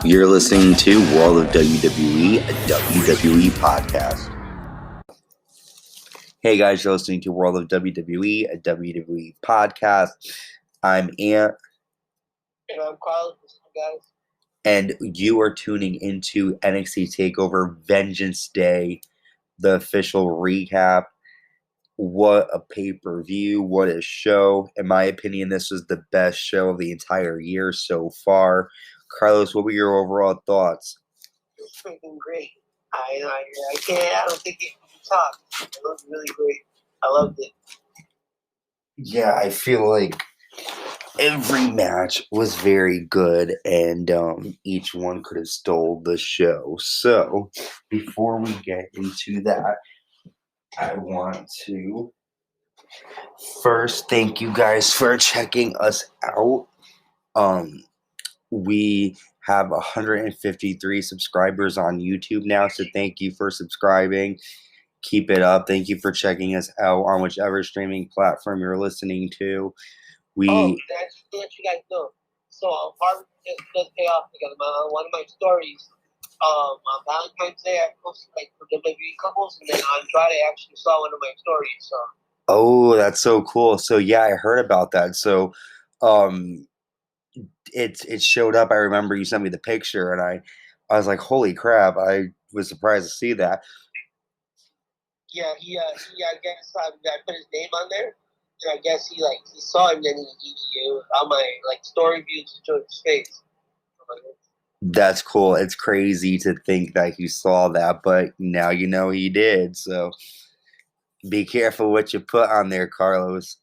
You're listening to World of WWE, a WWE podcast. Hey guys, you're listening to World of WWE, a WWE podcast. I'm Ant. And I'm Carlos, guys. And you are tuning into NXT TakeOver Vengeance Day, the official recap. What a pay-per-view, what a show. In my opinion, this was the best show of the entire year so far. Carlos, what were your overall thoughts? It was freaking great. I don't think it can be topped. It was really great. I loved it. Yeah, I feel like every match was very good, and each one could have stole the show. So, before we get into that, I want to first thank you guys for checking us out. We have 153 subscribers on YouTube now, so thank you for subscribing. Keep it up. Thank you for checking us out on whichever streaming platform you're listening to. That's what you guys know. So Harvard just pay off because one of my stories, on Valentine's Day I posted for WWE couples, and then on Friday I actually saw one of my stories. So. Oh, that's so cool. So yeah, I heard about that. So, it showed up. I remember you sent me the picture, and I was like, holy crap! I was surprised to see that. Yeah, I guess I put his name on there. And I guess he saw him, and then he on my story view to show his face. That's cool. It's crazy to think that he saw that, but now you know he did. So be careful what you put on there, Carlos.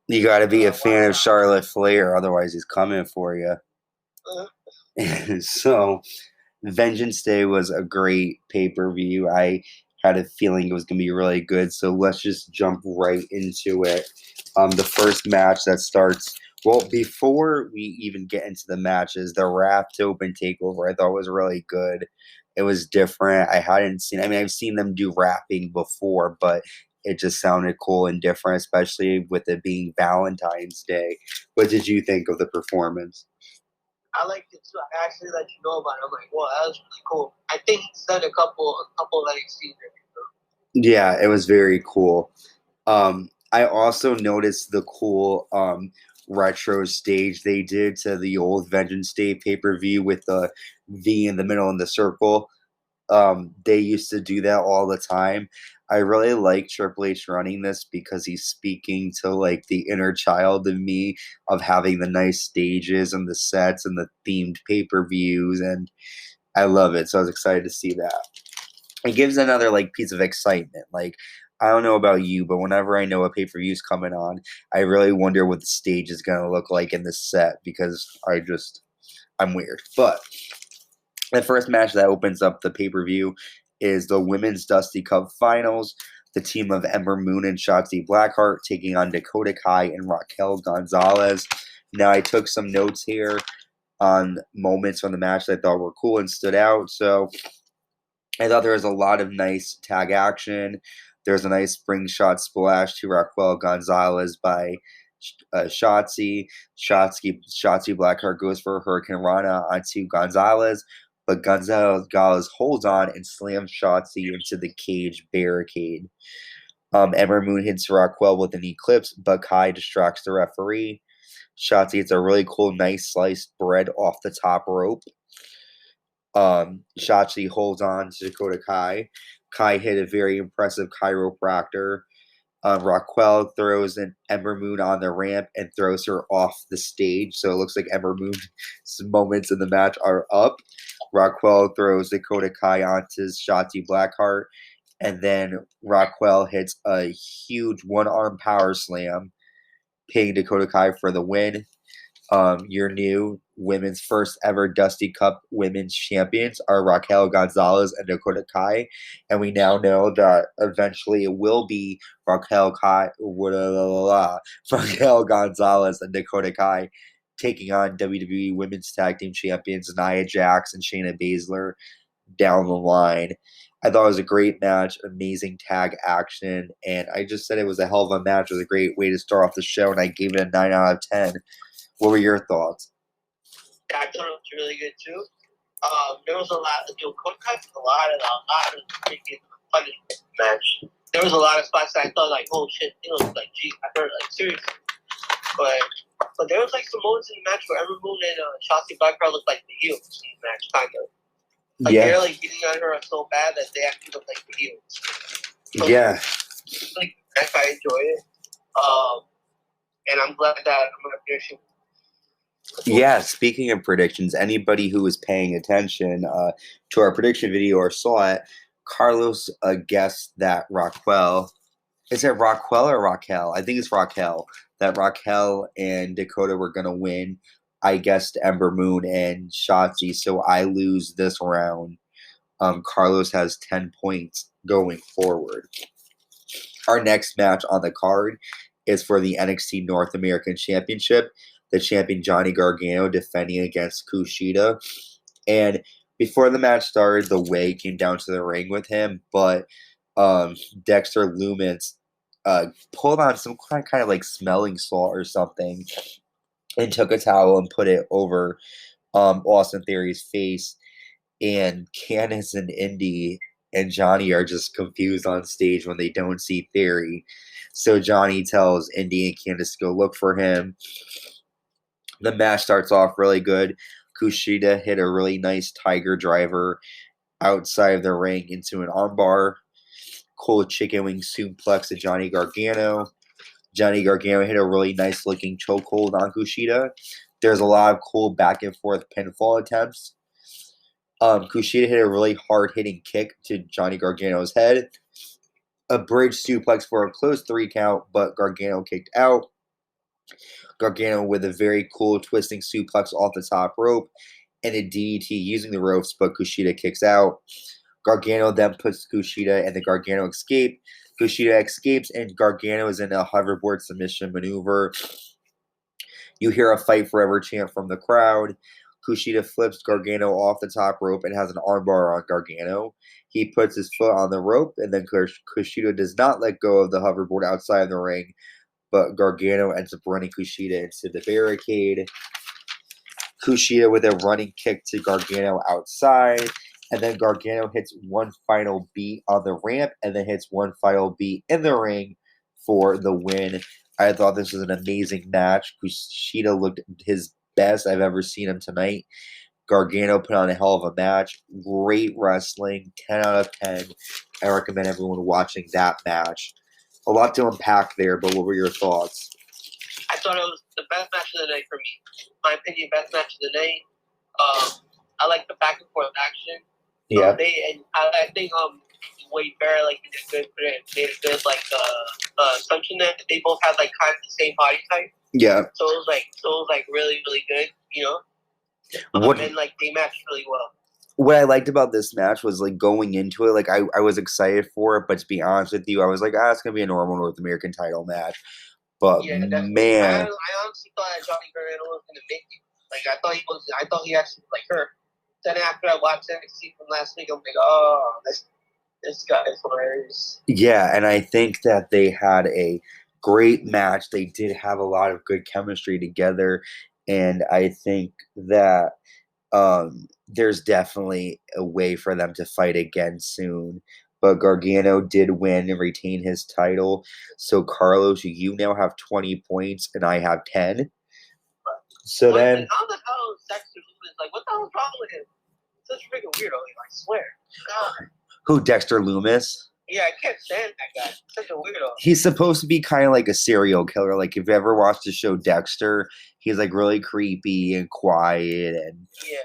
You got to be a fan of Charlotte Flair, otherwise he's coming for you. So Vengeance Day was a great pay-per-view. I had a feeling it was going to be really good, so let's just jump right into it. The first match that starts, well, before we even get into the matches, the Wrapped Open Takeover I thought was really good. It was different. I've seen them do rapping before, but it just sounded cool and different, especially with it being Valentine's Day. What did you think of the performance? I liked it too. I actually let you know about it. I'm like, wow, that was really cool. I think he's done a couple of NXT. Yeah, it was very cool. I also noticed the cool retro stage they did to the old Vengeance Day pay-per-view with the V in the middle and the circle. They used to do that all the time. I really like Triple H running this because he's speaking to the inner child in me of having the nice stages and the sets and the themed pay-per-views, and I love it. So I was excited to see that. It gives another piece of excitement. I don't know about you, but whenever I know a pay-per-view is coming on, I really wonder what the stage is going to look like in this set because I'm weird. But the first match that opens up the pay-per-view is the Women's Dusty Cup Finals. The team of Ember Moon and Shotzi Blackheart taking on Dakota Kai and Raquel Gonzalez. Now, I took some notes here on moments from the match that I thought were cool and stood out. So I thought there was a lot of nice tag action. There's a nice spring shot splash to Raquel Gonzalez by Shotzi. Shotzi Blackheart goes for a Hurricane Rana onto Gonzalez, but Gonzalez holds on and slams Shotzi into the cage barricade. Ember Moon hits Raquel with an Eclipse, but Kai distracts the referee. Shotzi hits a really cool, nice sliced bread off the top rope. Shotzi holds on to Dakota Kai. Kai hit a very impressive chiropractor. Raquel throws an Ember Moon on the ramp and throws her off the stage. So it looks like Ember Moon's moments in the match are up. Raquel throws Dakota Kai onto Shotzi Blackheart. And then Raquel hits a huge one-arm power slam, pinning Dakota Kai for the win. Your new women's first ever Dusty Cup women's champions are Raquel Gonzalez and Dakota Kai, and we now know that eventually it will be Raquel Gonzalez and Dakota Kai taking on WWE Women's Tag Team Champions Nia Jax and Shayna Baszler down the line. I thought it was a great match, amazing tag action, and I just said it was a hell of a match. It was a great way to start off the show, and I gave it a 9 out of 10. What were your thoughts? I thought it was really good too. There was a lot of a lot of freaking punishment match. There was a lot of spots that I thought like, oh shit, it was like, geez, I heard like seriously. But there was like some moments in the match where Ember Moon and Shotzi Blackheart looked like the heels in the match, kind of. Like they're like getting on her so bad that they actually look like the heels. So, like I enjoy it. And I'm glad that I'm gonna prediction. Yeah, speaking of predictions, anybody who was paying attention to our prediction video or saw it, Carlos guessed that Raquel. Is it Raquel or Raquel? I think it's Raquel. That Raquel and Dakota were going to win. I guessed Ember Moon and Shotzi, so I lose this round. Carlos has 10 points going forward. Our next match on the card is for the NXT North American Championship. The champion Johnny Gargano defending against Kushida. And before the match started, the Way came down to the ring with him, but Dexter Lumis pulled on some kind of like smelling salt or something and took a towel and put it over Austin Theory's face. And Candice and Indy and Johnny are just confused on stage when they don't see Theory. So Johnny tells Indy and Candice to go look for him. The match starts off really good. Kushida hit a really nice Tiger Driver outside of the ring into an armbar. Cool chicken wing suplex to Johnny Gargano. Johnny Gargano hit a really nice looking chokehold on Kushida. There's a lot of cool back and forth pinfall attempts. Kushida hit a really hard hitting kick to Johnny Gargano's head. A bridge suplex for a close 3 count, but Gargano kicked out. Gargano with a very cool twisting suplex off the top rope and a DDT using the ropes, but Kushida kicks out. Gargano then puts Kushida and the Gargano escape. Kushida escapes and Gargano is in a hoverboard submission maneuver. You hear a fight forever chant from the crowd. Kushida flips Gargano off the top rope and has an armbar on Gargano. He puts his foot on the rope and then Kushida does not let go of the hoverboard outside the ring, but Gargano ends up running Kushida into the barricade. Kushida with a running kick to Gargano outside. And then Gargano hits one final beat on the ramp and then hits one final beat in the ring for the win. I thought this was an amazing match. Kushida looked his best I've ever seen him tonight. Gargano put on a hell of a match. Great wrestling. 10 out of 10. I recommend everyone watching that match. A lot to unpack there, but what were your thoughts? I thought it was the best match of the night for me. In my opinion, best match of the night. I like the back and forth action. Yeah. I think Wade Barrett made a good assumption that they both had like kind of the same body type. Yeah. So it was really, really good, you know. And like they matched really well. What I liked about this match was like going into it, like I was excited for it, but to be honest with you, I was like, it's gonna be a normal North American title match. But yeah, man, I honestly thought that Johnny Gargano was gonna make it. Like I thought he actually like her. Then after I watched NXT from last week, I'm like, oh, this guy is hilarious. Yeah, and I think that they had a great match. They did have a lot of good chemistry together, and I think that there's definitely a way for them to fight again soon. But Gargano did win and retain his title. So, Carlos, you now have 20 points, and I have 10. So how the then... hell is Dexter Lumis? Like, what the hell's wrong with him? Such a freaking weirdo, I swear. God. Who, Dexter Lumis? Yeah, I can't stand that guy. Such a weirdo. He's supposed to be kind of like a serial killer. Like, if you ever watched the show Dexter, he's like really creepy and quiet and... Yeah.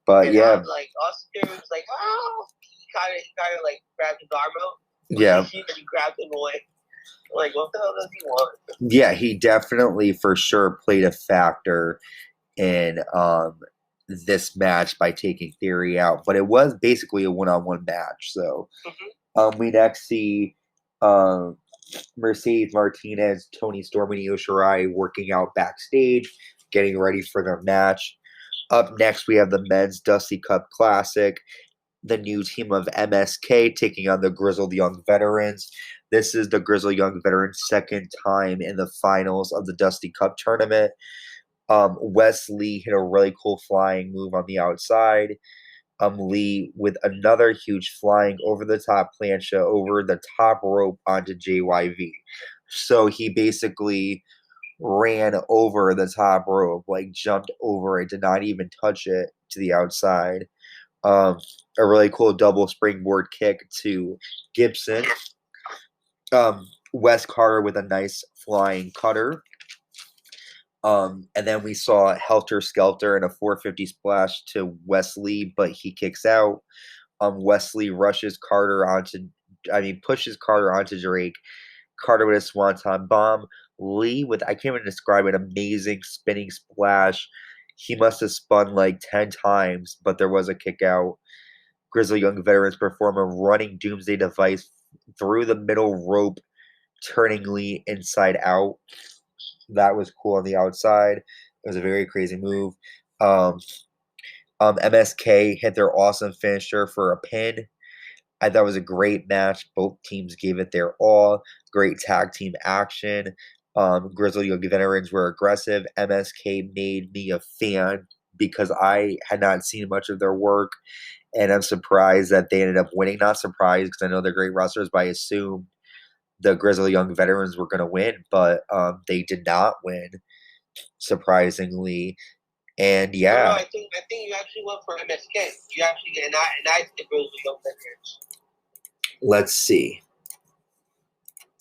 But and yeah, like Austin was like, oh, he kind of like grabbed his arm out. Yeah, he grabbed him away. Like, what the hell does he want? Yeah, he definitely for sure played a factor in this match by taking Theory out, but it was basically a one-on-one match. So we next see Mercedes Martinez, Toni Storm, and Io Shirai working out backstage, getting ready for their match. Up next, we have the Men's Dusty Cup Classic, the new team of MSK taking on the Grizzled Young Veterans. This is the Grizzled Young Veterans' second time in the finals of the Dusty Cup tournament. Wesley hit a really cool flying move on the outside. Lee with another huge flying over the top plancha over the top rope onto JYV. So he basically ran over the top rope, like jumped over it, did not even touch it to the outside. Um, a really cool double springboard kick to Gibson. Wes Carter with a nice flying cutter. And then we saw Helter Skelter and a 450 splash to Wesley, but he kicks out. Wesley pushes Carter onto Drake. Carter with a swanton bomb. Lee with, I can't even describe it, amazing spinning splash. He must have spun like 10 times, but there was a kick out. Grizzled Young Veterans perform a running doomsday device through the middle rope, turning Lee inside out. That was cool on the outside. It was a very crazy move. MSK hit their awesome finisher for a pin. I thought it was a great match. Both teams gave it their all. Great tag team action. Grizzled Young Veterans were aggressive. MSK made me a fan because I had not seen much of their work, and I'm surprised that they ended up winning. Not surprised because I know they're great wrestlers, but I assumed the Grizzled Young Veterans were going to win, but they did not win, surprisingly. And No, yeah, I think you actually went for MSK. You actually and I the Grizzled Young Veterans. let's see.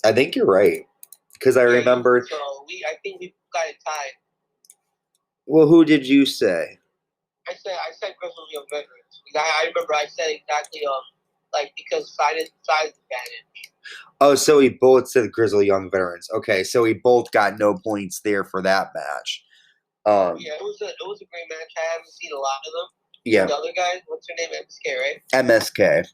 I think you're right because I remember. So I think we got it tied. Well, who did you say? I said Grizzled Young Veterans. I remember I said exactly because size advantage. Oh, so we both said Grizzled Young Veterans. Okay, so we both got no points there for that match. Yeah, it was a great match. I haven't seen a lot of them. Yeah. The other guys, what's her name? MSK, right? MSK.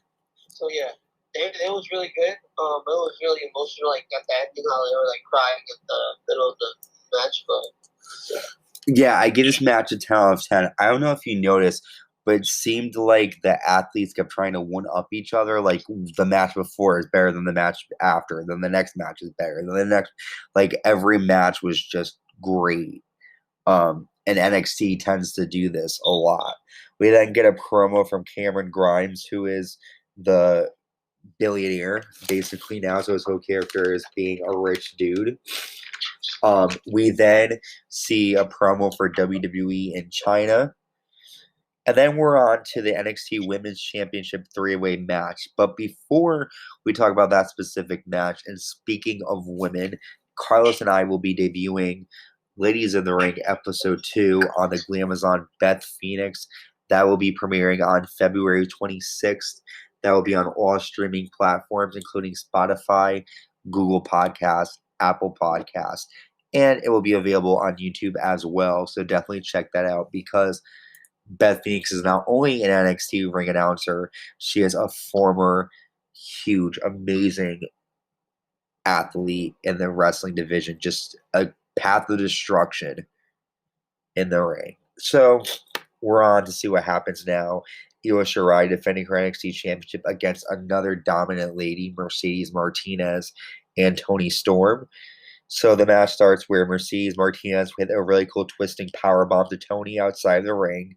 So yeah, it was really good. It was really emotional. Like at the ending, how they were like crying at the middle of the match. But yeah, I give this match a 10 out of 10. I don't know if you noticed, but it seemed like the athletes kept trying to one up each other. Like the match before is better than the match after. Then the next match is better. Then the next, like every match was just great. And NXT tends to do this a lot. We then get a promo from Cameron Grimes, who is the billionaire basically now, so his whole character is being a rich dude. We then see a promo for WWE in China. And then we're on to the NXT Women's Championship three-way match. But before we talk about that specific match, and speaking of women, Carlos and I will be debuting Ladies in the Ring Episode 2 on the Glamazon Beth Phoenix. That will be premiering on February 26th. That will be on all streaming platforms, including Spotify, Google Podcasts, Apple Podcasts, and it will be available on YouTube as well. So definitely check that out because Beth Phoenix is not only an NXT ring announcer, she is a former huge, amazing athlete in the wrestling division, just a path of destruction in the ring. So we're on to see what happens now. Io Shirai defending her NXT Championship against another dominant lady, Mercedes Martinez and Toni Storm. So the match starts where Mercedes Martinez with a really cool twisting powerbomb to Toni outside the ring.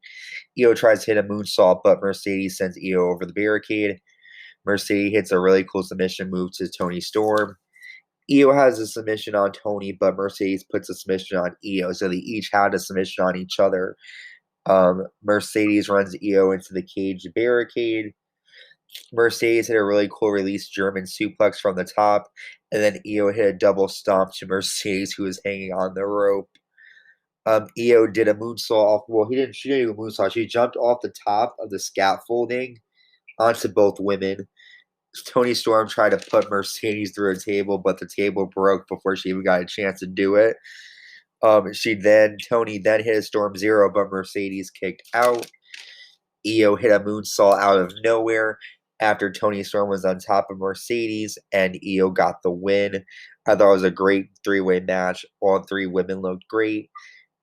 Io tries to hit a moonsault, but Mercedes sends Io over the barricade. Mercedes hits a really cool submission move to Toni Storm. Io has a submission on Toni, but Mercedes puts a submission on Io, so they each had a submission on each other. Mercedes runs Io into the cage barricade. Mercedes hit a really cool release German suplex from the top, and then Io hit a double stomp to Mercedes, who was hanging on the rope. Io did a moonsault. Well, she didn't do a moonsault. She jumped off the top of the scaffolding onto both women. Toni Storm tried to put Mercedes through a table, but the table broke before she even got a chance to do it. Toni then hit a Storm Zero, but Mercedes kicked out. Io hit a moonsault out of nowhere after Toni Storm was on top of Mercedes, and Io got the win. I thought it was a great three-way match. All three women looked great.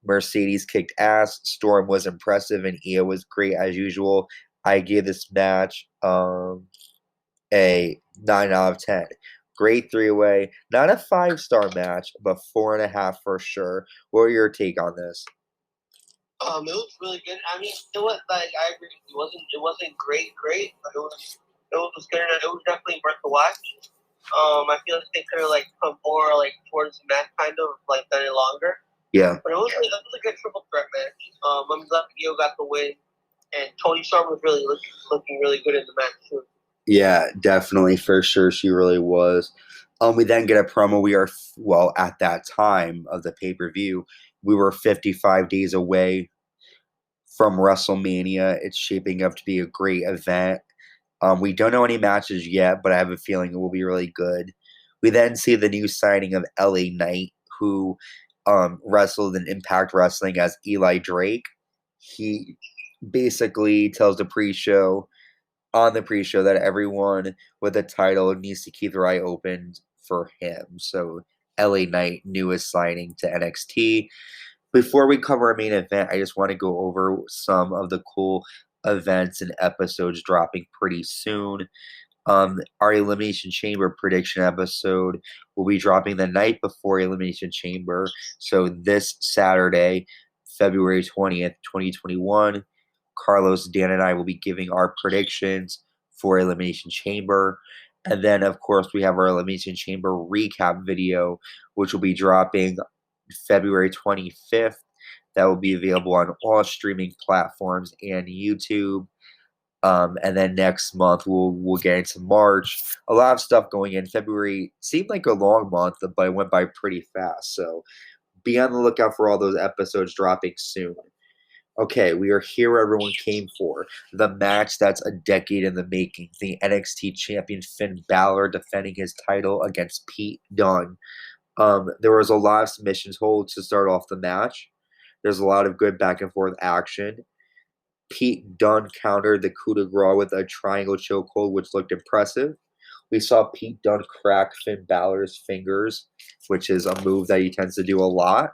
Mercedes kicked ass. Storm was impressive, and Io was great as usual. I gave this match a 9 out of 10. Great three-way. Not a 5-star match, but 4.5 for sure. What are your take on this? It was really good. I mean, it was like I agree. It wasn't great, but it was good. It was definitely worth the watch. I feel like they could have like put more like towards the match, kind of like done it longer. Yeah. But it was a good triple threat match. I'm glad Io got the win, and Toni Storm was really looking really good in the match too. Yeah, definitely, for sure, she really was. We then get a promo. We are, well, at that time of the pay-per-view, we were 55 days away from WrestleMania. It's shaping up to be a great event. We don't know any matches yet, but I have a feeling it will be really good. We then see the new signing of LA Knight, who wrestled in Impact Wrestling as Eli Drake. He basically tells the pre-show that everyone with a title needs to keep their eye open for him. So LA Knight, newest signing to NXT. Before we cover our main event, I just want to go over some of the cool events and episodes dropping pretty soon. Our Elimination Chamber prediction episode will be dropping the night before Elimination Chamber. So this Saturday, February 20th, 2021, Carlos, Dan, and I will be giving our predictions for Elimination Chamber. And then, of course, we have our Elimination Chamber recap video, which will be dropping February 25th. That will be available on all streaming platforms and YouTube. And then next month we'll get into March. A lot of stuff going in. February seemed like a long month, but it went by pretty fast. So be on the lookout for all those episodes dropping soon. Okay, we are here where everyone came for. The match that's a decade in the making. The NXT Champion Finn Balor defending his title against Pete Dunne. There was a lot of submissions holds to start off the match. There's a lot of good back and forth action. Pete Dunne countered the coup de grace with a triangle chokehold, which looked impressive. We saw Pete Dunne crack Finn Balor's fingers, which is a move that he tends to do a lot.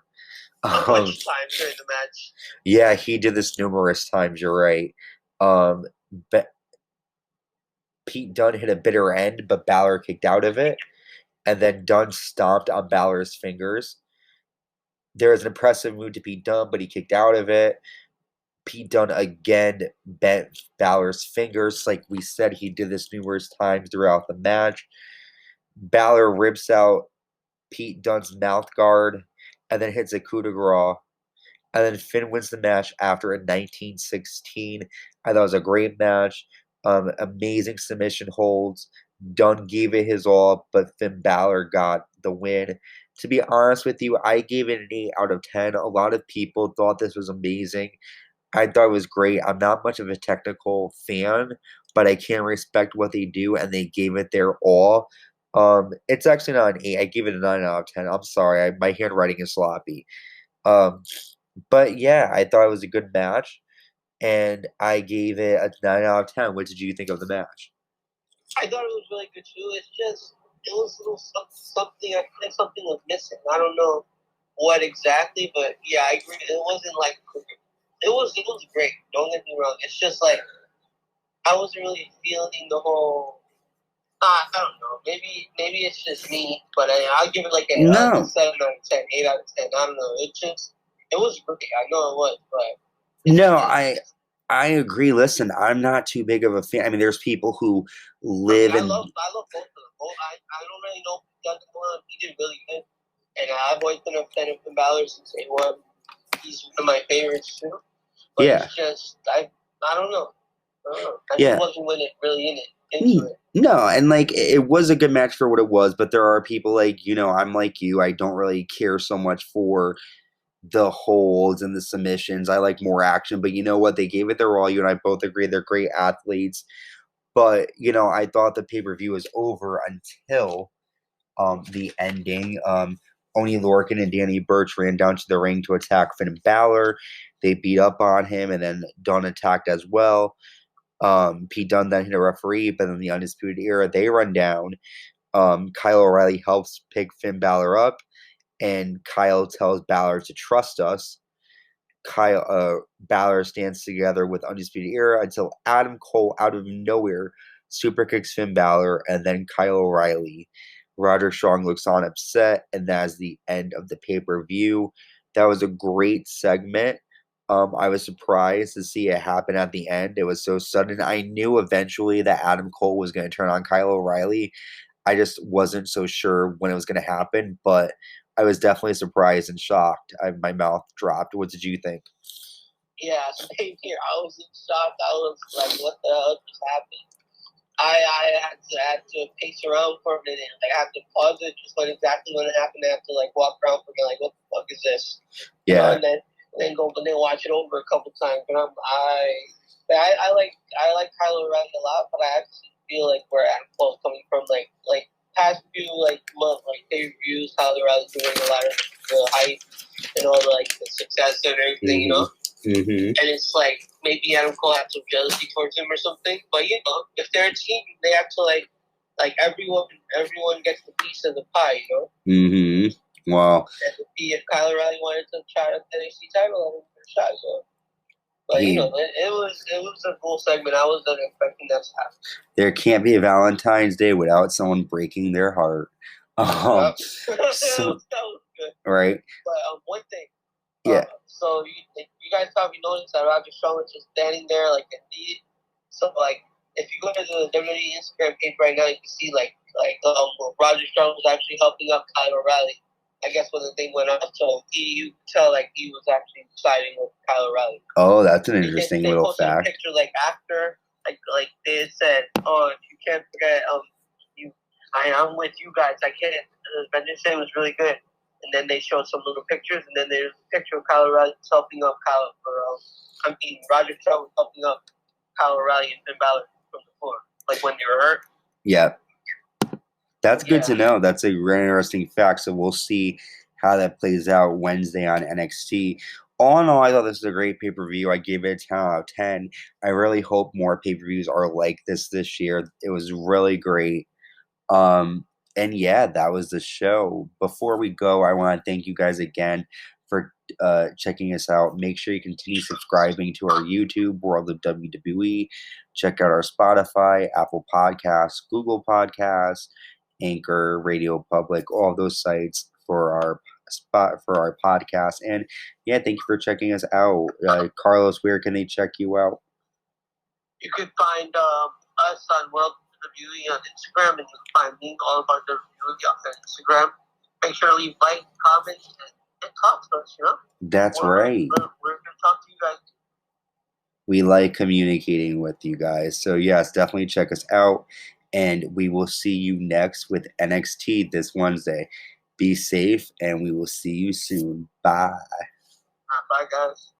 A bunch of times during the match. Yeah, he did this numerous times. You're right. But Pete Dunne hit a bitter end, but Balor kicked out of it, and then Dunne stomped on Balor's fingers. There was an impressive move to Pete Dunne, but he kicked out of it. Pete Dunne again bent Balor's fingers. Like we said, he did this numerous times throughout the match. Balor rips out Pete Dunne's mouth guard and then hits a coup de grace. And then Finn wins the match after a 1916. I thought it was a great match. Amazing submission holds. Dunne gave it his all, but Finn Balor got the win. To be honest with you, I gave it an 8 out of 10. A lot of people thought this was amazing. I thought it was great. I'm not much of a technical fan, but I can respect what they do, and they gave it their all. It's actually not an 8. I gave it a 9 out of 10. I'm sorry. My handwriting is sloppy. But yeah, I thought it was a good match, and I gave it a 9 out of 10. What did you think of the match? I thought it was really good too. It's just it was a little something. I think something was missing. I don't know what exactly, but yeah, I agree. It wasn't like it was great. Don't get me wrong. It's just like I wasn't really feeling the whole. I don't know. Maybe it's just me, but I'll give it like a 7 out of 10, 8 out of 10. I don't know. It was great. I know it was, but no, I agree. Listen, I'm not too big of a fan. I mean, there's people who live I love both of them. I don't really know he did really good, and I've always been a fan of Finn Balor since day one. He's one of my favorites too. But it's just I don't know. I just wasn't really in it. Into it. No, and like it was a good match for what it was, but there are people like, I'm like you. I don't really care so much for the holds and the submissions. I like more action, but you know what? They gave it their all. You and I both agree they're great athletes. But, I thought the pay-per-view was over until the ending. Oni Lorcan and Danny Burch ran down to the ring to attack Finn Balor. They beat up on him, and then Dunne attacked as well. Pete Dunne then hit a referee, but then the Undisputed Era, they run down. Kyle O'Reilly helps pick Finn Balor up, and Kyle tells Balor to trust us. Balor stands together with Undisputed Era until Adam Cole, out of nowhere, super kicks Finn Balor, and then Kyle O'Reilly. Roger Strong looks on upset, and that is the end of the pay-per-view. That was a great segment. I was surprised to see it happen at the end. It was so sudden. I knew eventually that Adam Cole was going to turn on Kyle O'Reilly. I just wasn't so sure when it was going to happen, but I was definitely surprised and shocked. My mouth dropped. What did you think? Yeah, same here. I was in shock. I was like, what the hell just happened? I had to pace around for a minute. Like, I had to pause it, just when exactly when it happened. I had to like walk around for me, like, what the fuck is this? You know, and then watch it over a couple times. But I like Kyle O'Reilly a lot, but I actually feel like where Adam Cole's coming from, like past few month, pay-per-views, Kyle O'Reilly's doing a lot of the hype and all the the success and everything, you know. Mm-hmm. And it's like maybe Adam Cole had some jealousy towards him or something. But you know, if they're a team, they have to like everyone gets the piece of the pie, you know. Mm-hmm. Wow. And if Kyle O'Reilly wanted to try to the NXT title, I shot. So, but you know, it was a cool segment. I wasn't expecting that to happen. There can't be a Valentine's Day without someone breaking their heart. That was good. Right. But one thing. Yeah. So you guys probably noticed that Roger Strowman's just standing there like a knee. So like if you go to the WWE Instagram page right now, you can see Roger Strowman was actually helping up Kyle O'Reilly. I guess when the thing went up, so you could tell like he was actually siding with Kyle O'Reilly. Oh, that's an interesting little fact. They posted a picture like after like they said, oh, if you can't forget, I'm with you guys. I can't. Vengance Day was really good. And then they showed some little pictures, and then there's a picture of Kyle O'Reilly helping up Roger Strowman helping up Kyle O'Reilly and Finn Balor from the floor, like when they were hurt. Yeah. That's good to know. That's a really interesting fact. So we'll see how that plays out Wednesday on NXT. All in all, I thought this was a great pay-per-view. I gave it a 10 out of 10. I really hope more pay-per-views are like this year. It was really great. And yeah, that was the show. Before we go, I want to thank you guys again for checking us out. Make sure you continue subscribing to our YouTube, World of WWE. Check out our Spotify, Apple Podcasts, Google Podcasts, Anchor, Radio Public, all of those sites for our podcast. And yeah, thank you for checking us out. Carlos, where can they check you out? You can find us on World WWE on Instagram, and you can find me all about WWE on Instagram. Make sure to leave like, comment, and talk to us, you know? That's right. We're going to talk to you guys. We like communicating with you guys. So yes, definitely check us out. And we will see you next with NXT this Wednesday. Be safe, and we will see you soon. Bye. Bye, guys.